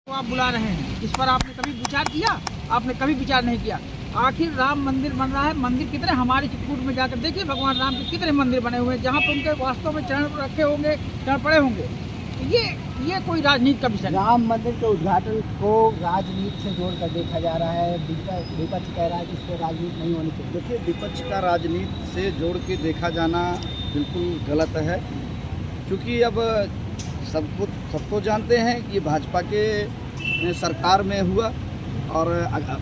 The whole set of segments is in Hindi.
तो आप बुला रहे हैं, इस पर आपने कभी विचार किया? आपने कभी विचार नहीं किया। आखिर राम मंदिर बन रहा है, मंदिर कितने हमारे चित्रकूट में जाकर देखिए, भगवान राम के कितने मंदिर बने हुए हैं जहाँ पर उनके वास्तव में चरण रखे होंगे, चरण पड़े होंगे। ये कोई राजनीति का विषय नहीं। राम मंदिर के उद्घाटन को राजनीति से जोड़कर देखा जा रहा है। विपक्ष कह रहा है कि इस पर राजनीति नहीं होनी चाहिए। देखिए, विपक्ष का राजनीति से जोड़ के देखा जाना बिल्कुल गलत है, क्योंकि अब सबको जानते हैं कि भाजपा के सरकार में हुआ और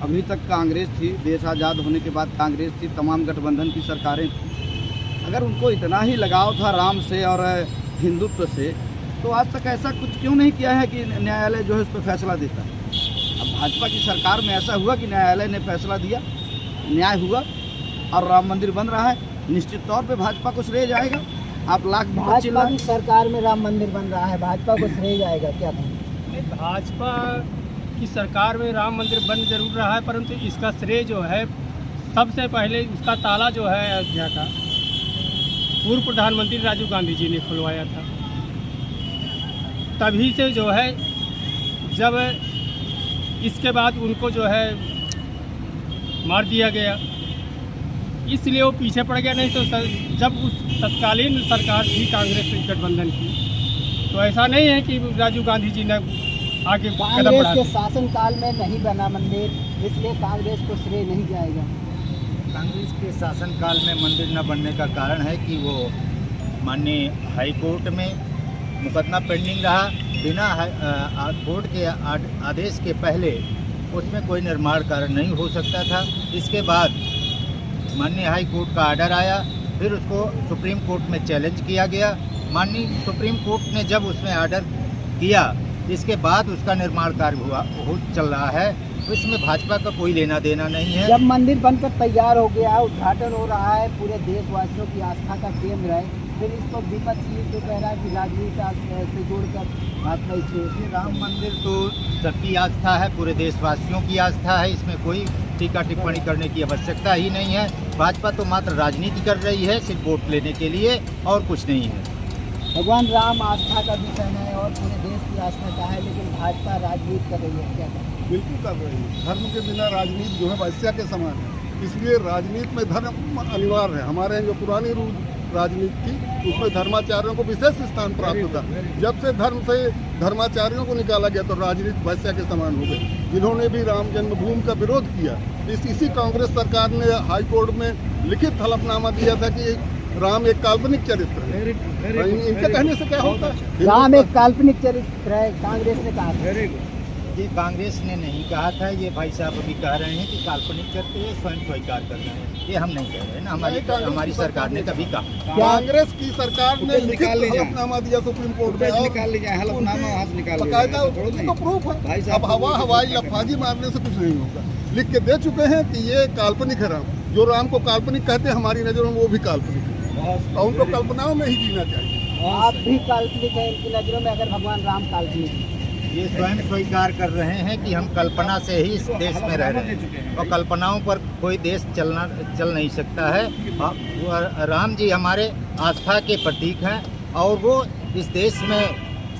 अभी तक कांग्रेस थी। देश आज़ाद होने के बाद कांग्रेस थी, तमाम गठबंधन की सरकारें थी। अगर उनको इतना ही लगाव था राम से और हिंदुत्व से, तो आज तक ऐसा कुछ क्यों नहीं किया है कि न्यायालय जो है उस पर फैसला देता है। अब भाजपा की सरकार में ऐसा हुआ कि न्यायालय ने फैसला दिया, न्याय हुआ और राम मंदिर बन रहा है। निश्चित तौर पे भाजपा को श्रेय जाएगा। आप लाख भाजपा की सरकार में राम मंदिर बन रहा है, भाजपा को श्रेय जाएगा, क्या कहें? भाजपा की सरकार में राम मंदिर बन जरूर रहा है, परंतु इसका श्रेय जो है सबसे पहले उसका ताला जो है अयोध्या का पूर्व प्रधानमंत्री राजीव गांधी जी ने खुलवाया था। तभी से जो है, जब इसके बाद उनको जो है मार दिया गया, इसलिए वो पीछे पड़ गया। नहीं तो जब उस तत्कालीन सरकार थी कांग्रेस गठबंधन की, तो ऐसा नहीं है कि राजीव गांधी जी ने आगे कदम बढ़ा। कांग्रेस के शासनकाल में नहीं बना मंदिर, इसलिए कांग्रेस को श्रेय नहीं जाएगा। कांग्रेस के शासनकाल में मंदिर न बनने का कारण है कि वो माननीय हाई कोर्ट में मुकदमा पेंडिंग रहा। बिना कोर्ट के आदेश के पहले उसमें कोई निर्माण कार्य नहीं हो सकता था। इसके बाद माननीय हाई कोर्ट का आर्डर आया, फिर उसको सुप्रीम कोर्ट में चैलेंज किया गया। माननीय सुप्रीम कोर्ट ने जब उसमें आर्डर किया, इसके बाद उसका निर्माण कार्य चल रहा है। तो इसमें भाजपा का कोई लेना देना नहीं है। जब मंदिर बनकर तैयार हो गया, उद्घाटन हो रहा है, पूरे देशवासियों की आस्था का केंद्र है, फिर इसको विपक्ष ये जो कह रहा है कि राजनीति से जोड़कर भाजपा इसे। राम मंदिर तो सबकी आस्था है, पूरे देशवासियों की आस्था है। इसमें कोई टीका टिप्पणी करने की आवश्यकता ही नहीं है। भाजपा तो मात्र राजनीति कर रही है, सिर्फ वोट लेने के लिए, और कुछ नहीं है। भगवान राम आस्था का विषय है और पूरे देश की आस्था का है, लेकिन भाजपा राजनीति कर रही है, क्या करें? बिल्कुल कर रही है। धर्म के बिना राजनीति जो है वैश्या के समान है, इसलिए राजनीति में धर्म अनिवार्य है। हमारे यहाँ जो पुरानी राजनीति थी उसमें धर्माचार्यों को विशेष स्थान प्राप्त था। जब से धर्म से धर्माचार्यों को निकाला गया तो राजनीति वैश्या के समान हो गई। जिन्होंने भी राम जन्मभूमि का विरोध किया, इसी कांग्रेस सरकार ने हाई कोर्ट में लिखित हलफनामा दिया था कि राम एक काल्पनिक चरित्र है। इनके कहने से क्या होता है? राम एक काल्पनिक चरित्र है, कांग्रेस ने कहा। ये कांग्रेस ने नहीं कहा था, ये भाई साहब अभी कह रहे हैं कि काल्पनिक करते हैं, स्वयं स्वीकार कर रहे हैं। ये हम नहीं कह रहे हैं ना, हमारी सरकार ने कभी कहा। कांग्रेस की सरकार ने लिखित हलफनामा दिया सुप्रीम कोर्ट में, निकाल लीजिए हलफनामा, हाथ निकाल बकायदा उसको प्रूफ है। अब हवाई लफाजी मारने से कुछ नहीं होगा। लिख के दे चुके हैं कि ये काल्पनिक है राम। जो राम को काल्पनिक कहते हैं हमारी नजरों में वो भी काल्पनिक है, और उनको कल्पनाओं में ही जीना चाहिए। आप भी काल्पनिक है इनकी नजरों में, अगर भगवान राम काल्पनिक है। ये स्वयं स्वीकार कर रहे हैं कि हम कल्पना से ही इस देश में रह रहे हैं, और कल्पनाओं पर कोई देश चल नहीं सकता है। राम जी हमारे आस्था के प्रतीक हैं, और वो इस देश में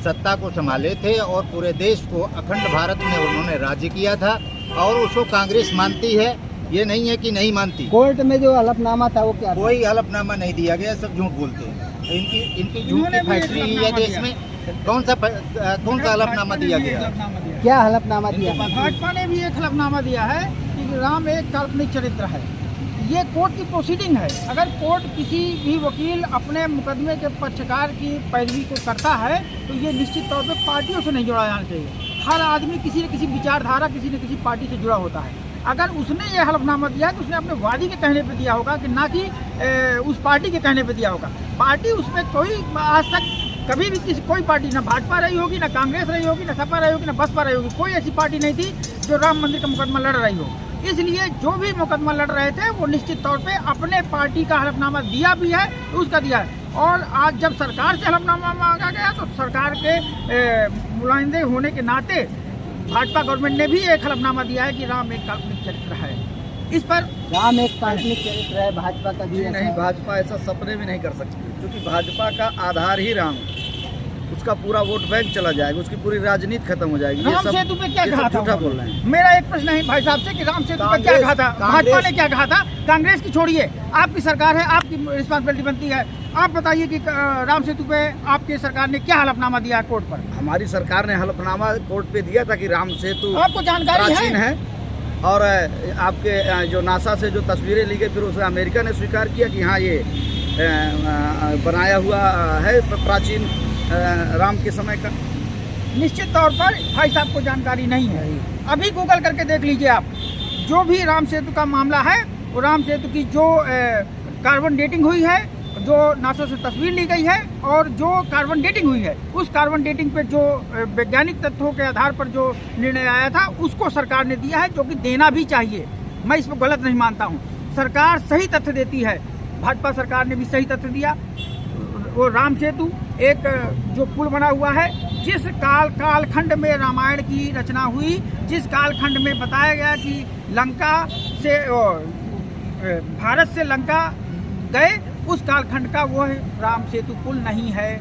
सत्ता को संभाले थे और पूरे देश को अखंड भारत में उन्होंने राज्य किया था, और उसको कांग्रेस मानती है। ये नहीं है कि नहीं मानती। कोर्ट में जो हलफनामा था वो क्या था? कोई हलफनामा नहीं दिया गया, सब झूठ बोलते हैं। इनकी झूठ की फैक्ट्री ही है देश में। कौन सा हलफनामा दिया गया? क्या हलफनामा दिया? भाजपा ने भी एक हलफनामा दिया है कि राम एक काल्पनिक चरित्र है। ये कोर्ट की प्रोसीडिंग है। अगर कोर्ट किसी भी वकील अपने मुकदमे के पक्षकार की पैरवी को करता है, तो ये निश्चित तौर पर पार्टियों से नहीं जोड़ा जाना चाहिए। हर आदमी किसी न किसी विचारधारा, किसी न किसी पार्टी से जुड़ा होता है। अगर उसने ये हलफनामा दिया है तो उसने अपने वादी के कहने पे दिया होगा, कि ना कि उस पार्टी के कहने पे दिया होगा। पार्टी उसमें कोई आज तक कभी भी कोई पार्टी, ना भाजपा रही होगी, ना कांग्रेस रही होगी, ना सपा रही होगी, ना बसपा रही होगी, कोई ऐसी पार्टी नहीं थी जो राम मंदिर का मुकदमा लड़ रही हो। इसलिए जो भी मुकदमा लड़ रहे थे वो निश्चित तौर पे अपने पार्टी का हलफनामा दिया भी है, उसका दिया है। और आज जब सरकार से हलफनामा मांगा गया तो सरकार के नुमाइंदे होने के नाते भाजपा गवर्नमेंट ने भी एक हलफनामा दिया है कि राम एक काल्पनिक चरित्र है। इस पर राम एक काल्पनिक चरित्र है, भाजपा का भी नहीं, भाजपा ऐसा सपने में नहीं कर सकती, क्योंकि भाजपा का आधार ही राम है। उसका पूरा वोट बैंक चला जाएगा, उसकी पूरी राजनीति खत्म हो जाएगी। राम सेतु पे क्या कहा था झूठा उन्होंने? बोल रहे हैं। मेरा एक प्रश्न है भाई साहब से कि राम सेतु पे क्या कहा था, भाजपा ने क्या कहा था? कांग्रेस की छोड़िए, आपकी सरकार है, आपकी रिस्पॉन्सिबिलिटी बनती है। आप बताइए कि राम सेतु पे आपकी सरकार ने क्या हलफनामा दिया है कोर्ट पर? हमारी सरकार ने हलफनामा कोर्ट पे दिया था कि राम सेतु आपको जानकारी प्राचीन है? है और आपके जो नासा से जो तस्वीरें ली गई फिर उसे अमेरिका ने स्वीकार किया कि हाँ ये बनाया हुआ है प्राचीन राम के समय का। निश्चित तौर पर भाई साहब को जानकारी नहीं है। अभी गूगल करके देख लीजिए आप, जो भी राम सेतु का मामला है वो राम सेतु की जो कार्बन डेटिंग हुई है, जो नासा से तस्वीर ली गई है और जो कार्बन डेटिंग हुई है, उस कार्बन डेटिंग पे जो वैज्ञानिक तथ्यों के आधार पर जो निर्णय आया था उसको सरकार ने दिया है, जो कि देना भी चाहिए। मैं इसको गलत नहीं मानता हूँ, सरकार सही तथ्य देती है। भाजपा सरकार ने भी सही तथ्य दिया। वो राम सेतु एक जो पुल बना हुआ है, जिस कालखंड में रामायण की रचना हुई, जिस कालखंड में बताया गया कि लंका से भारत से लंका गए, उस कालखंड का वो राम सेतु पुल नहीं है।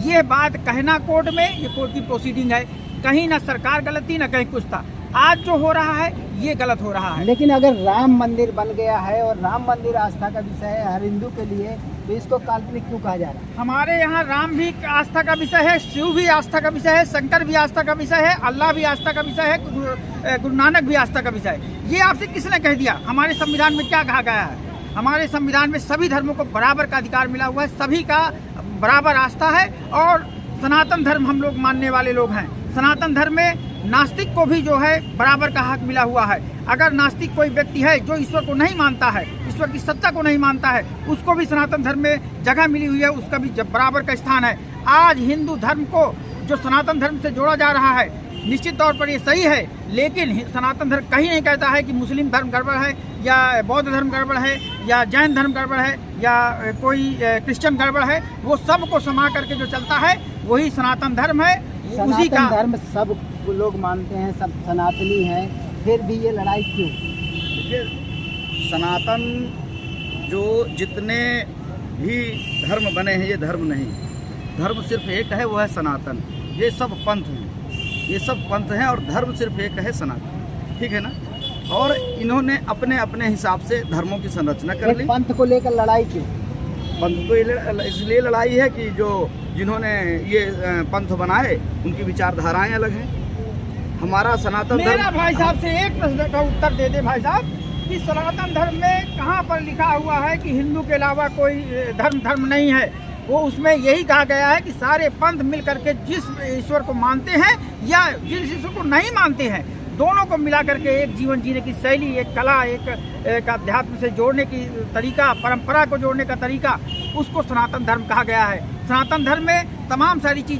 ये बात कहना कोर्ट में, ये कोर्ट की प्रोसीडिंग है, कहीं ना सरकार गलत थी ना कहीं कुछ था। आज जो हो रहा है ये गलत हो रहा है। लेकिन अगर राम मंदिर बन गया है और राम मंदिर आस्था का विषय है हर हिंदू के लिए, तो इसको काल्पनिक क्यों कहा जा रहा है? हमारे यहाँ राम भी आस्था का विषय है, शिव भी आस्था का विषय है, शंकर भी आस्था का विषय है, अल्लाह भी आस्था का विषय है, गुरु नानक भी आस्था का विषय है। ये आपसे किसने कह दिया? हमारे संविधान में क्या कहा गया है? हमारे संविधान में सभी धर्मों को बराबर का अधिकार मिला हुआ है, सभी का बराबर आस्था है और सनातन धर्म हम लोग मानने वाले लोग हैं। सनातन धर्म में नास्तिक को भी जो है बराबर का हक मिला हुआ है। अगर नास्तिक कोई व्यक्ति है जो ईश्वर को नहीं मानता है, ईश्वर की सत्ता को नहीं मानता है, उसको भी सनातन धर्म में जगह मिली हुई है, उसका भी बराबर का स्थान है। आज हिंदू धर्म को जो सनातन धर्म से जोड़ा जा रहा है, निश्चित तौर पर ये सही है, लेकिन सनातन धर्म कहीं नहीं कहता है कि मुस्लिम धर्म गड़बड़ है या बौद्ध धर्म गड़बड़ है या जैन धर्म गड़बड़ है या कोई क्रिश्चियन गड़बड़ है। वो सब को समा करके जो चलता है वही सनातन धर्म है। उसी का सनातन धर्म सब लोग मानते हैं, सब सनातनी हैं, फिर भी ये लड़ाई क्यों? देखिए, सनातन जो जितने भी धर्म बने हैं ये धर्म नहीं, धर्म सिर्फ एक है, वो है सनातन। ये सब पंथ हैं, ये सब पंथ हैं और धर्म सिर्फ एक है, सनातन। ठीक है ना? और इन्होंने अपने अपने हिसाब से धर्मों की संरचना कर ली। पंथ को लेकर लड़ाई क्यों? पंथ को इसलिए लड़ाई है कि जो जिन्होंने ये पंथ बनाए उनकी विचारधाराएं अलग हैं। हमारा सनातन मेरा धर्म, भाई साहब से एक प्रश्न का उत्तर दे दे भाई साहब, कि सनातन धर्म में कहाँ पर लिखा हुआ है कि हिंदू के अलावा कोई धर्म नहीं है? वो उसमें यही कहा गया है कि सारे पंथ मिल करके जिस ईश्वर को मानते हैं या जिस ईश्वर को नहीं मानते हैं, दोनों को मिला करके एक जीवन जीने की शैली, एक कला, एक अध्यात्म से जोड़ने की तरीका, परंपरा को जोड़ने का तरीका, उसको सनातन धर्म कहा गया है। सनातन धर्म में तमाम सारी चीज़ें